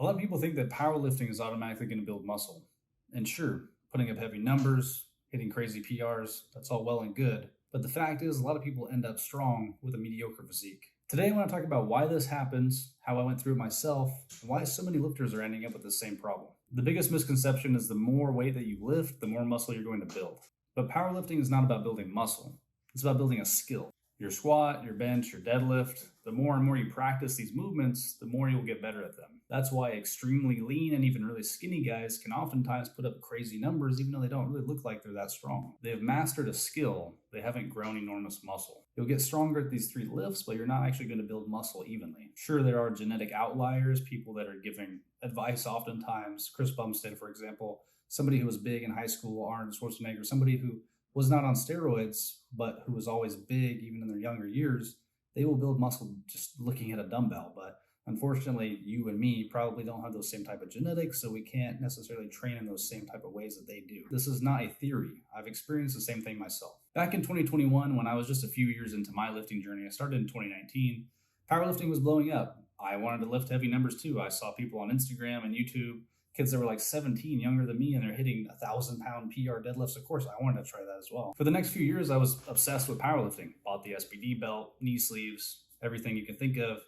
A lot of people think that powerlifting is automatically going to build muscle. And sure, putting up heavy numbers, hitting crazy PRs, that's all well and good. But the fact is, a lot of people end up strong with a mediocre physique. Today, I want to talk about why this happens, how I went through it myself, and why so many lifters are ending up with the same problem. The biggest misconception is the more weight that you lift, the more muscle you're going to build. But powerlifting is not about building muscle. It's about building a skill. Your squat, your bench, your deadlift, the more and more you practice these movements, the more you'll get better at them. That's why extremely lean and even really skinny guys can oftentimes put up crazy numbers even though they don't really look like they're that strong. They have mastered a skill, they haven't grown enormous muscle. You'll get stronger at these 3 lifts, but you're not actually going to build muscle evenly. Sure, there are genetic outliers, people that are giving advice oftentimes. Chris Bumstead, for example, somebody who was big in high school, Arnold Schwarzenegger, somebody who was not on steroids, but who was always big even in their younger years, they will build muscle just looking at a dumbbell. But unfortunately, you and me probably don't have those same type of genetics, so we can't necessarily train in those same type of ways that they do. This is not a theory. I've experienced the same thing myself. Back in 2021, when I was just a few years into my lifting journey, I started in 2019, powerlifting was blowing up. I wanted to lift heavy numbers too. I saw people on Instagram and YouTube, kids that were like 17, younger than me, and they're hitting 1,000-pound PR deadlifts. Of course, I wanted to try that as well. For the next few years, I was obsessed with powerlifting. Bought the SBD belt, knee sleeves, everything you can think of.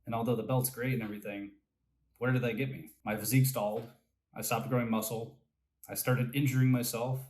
And although the belt's great and everything, where did that get me? My physique stalled. I stopped growing muscle. I started injuring myself.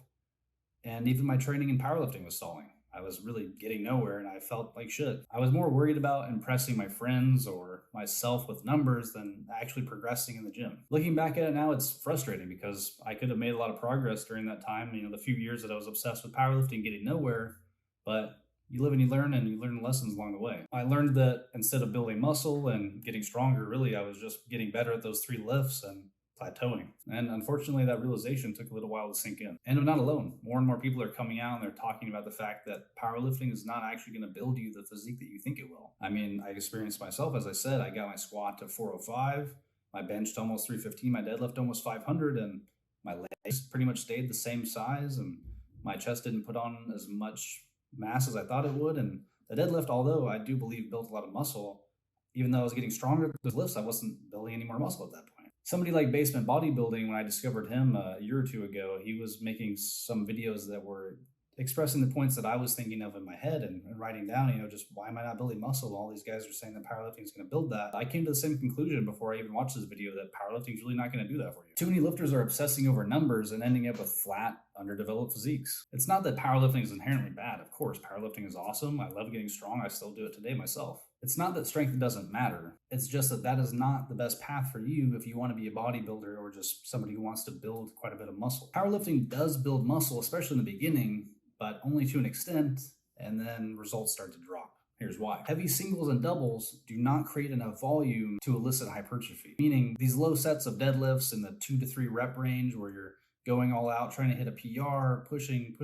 And even my training in powerlifting was stalling. I was really getting nowhere and I felt like shit. I was more worried about impressing my friends or myself with numbers than actually progressing in the gym. Looking back at it now, it's frustrating because I could have made a lot of progress during that time. The few years that I was obsessed with powerlifting, getting nowhere, but you live and you learn lessons along the way. I learned that instead of building muscle and getting stronger, really, I was just getting better at those 3 lifts and plateauing. And unfortunately, that realization took a little while to sink in. And I'm not alone. More and more people are coming out and they're talking about the fact that powerlifting is not actually going to build you the physique that you think it will. I experienced myself, as I said, I got my squat to 405, my bench to almost 315, my deadlift almost 500, and my legs pretty much stayed the same size, and my chest didn't put on as much mass as I thought it would. And the deadlift, although I do believe built a lot of muscle, even though I was getting stronger at those lifts, I wasn't building any more muscle at that point. Somebody like Basement Bodybuilding, when I discovered him a year or 2 ago, he was making some videos that were expressing the points that I was thinking of in my head and writing down, just why am I not building muscle? All these guys are saying that powerlifting is going to build that. I came to the same conclusion before I even watched this video that powerlifting is really not going to do that for you. Too many lifters are obsessing over numbers and ending up with flat, underdeveloped physiques. It's not that powerlifting is inherently bad. Of course, powerlifting is awesome. I love getting strong. I still do it today myself. It's not that strength doesn't matter. It's just that is not the best path for you if you want to be a bodybuilder or just somebody who wants to build quite a bit of muscle. Powerlifting does build muscle, especially in the beginning, but only to an extent, and then results start to drop. Here's why. Heavy singles and doubles do not create enough volume to elicit hypertrophy, meaning these low sets of deadlifts in the 2 to 3 rep range where you're going all out, trying to hit a PR, pushing,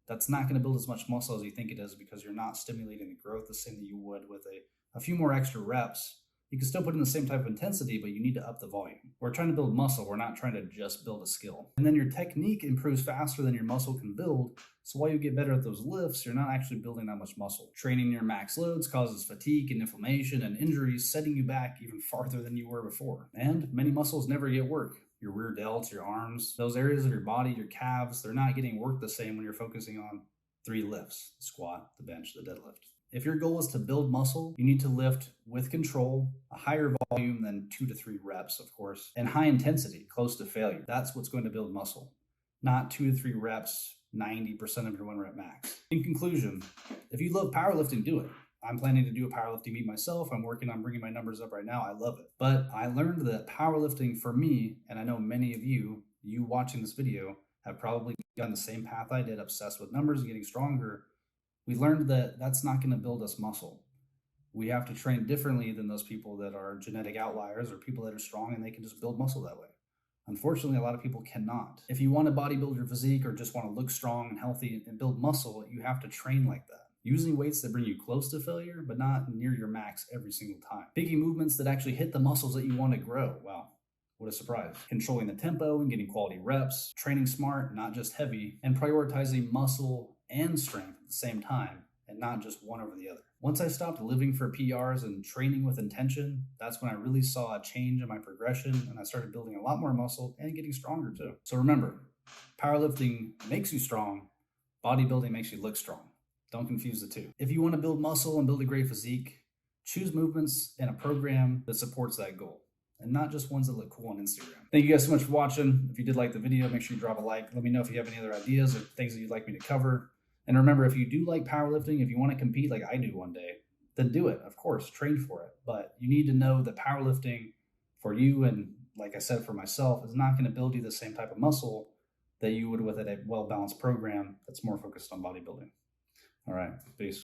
that's not going to build as much muscle as you think it is because you're not stimulating the growth the same that you would with a few more extra reps. You can still put in the same type of intensity, but you need to up the volume. We're trying to build muscle. We're not trying to just build a skill. And then your technique improves faster than your muscle can build. So while you get better at those lifts, you're not actually building that much muscle. Training your max loads causes fatigue and inflammation and injuries, setting you back even farther than you were before. And many muscles never get work. Your rear delts, your arms, those areas of your body, your calves, they're not getting worked the same when you're focusing on 3 lifts, the squat, the bench, the deadlift. If your goal is to build muscle, you need to lift with control, a higher volume than 2 to 3 reps, of course, and high intensity, close to failure. That's what's going to build muscle, not 2 to 3 reps, 90% of your 1 rep max. In conclusion, if you love powerlifting, do it. I'm planning to do a powerlifting meet myself. I'm working on bringing my numbers up right now. I love it. But I learned that powerlifting for me, and I know many of you watching this video, have probably gone the same path I did, obsessed with numbers and getting stronger. We learned that that's not going to build us muscle. We have to train differently than those people that are genetic outliers or people that are strong and they can just build muscle that way. Unfortunately, a lot of people cannot. If you want to bodybuild your physique or just want to look strong and healthy and build muscle, you have to train like that. Using weights that bring you close to failure, but not near your max every single time. Picking movements that actually hit the muscles that you want to grow. Wow, what a surprise. Controlling the tempo and getting quality reps, training smart, not just heavy, and prioritizing muscle and strength at the same time, and and not just one over the other. Once I stopped living for PRs and training with intention, that's when I really saw a change in my progression, and I started building a lot more muscle and getting stronger too. So remember, powerlifting makes you strong, bodybuilding makes you look strong. Don't confuse the two. If you want to build muscle and build a great physique, choose movements and a program that supports that goal, and not just ones that look cool on Instagram. Thank you guys so much for watching. If you did like the video, make sure you drop a like. Let me know if you have any other ideas or things that you'd like me to cover. And remember, if you do like powerlifting, if you want to compete like I do one day, then do it. Of course, train for it. But you need to know that powerlifting for you, and like I said, for myself, is not going to build you the same type of muscle that you would with a well-balanced program that's more focused on bodybuilding. All right, peace.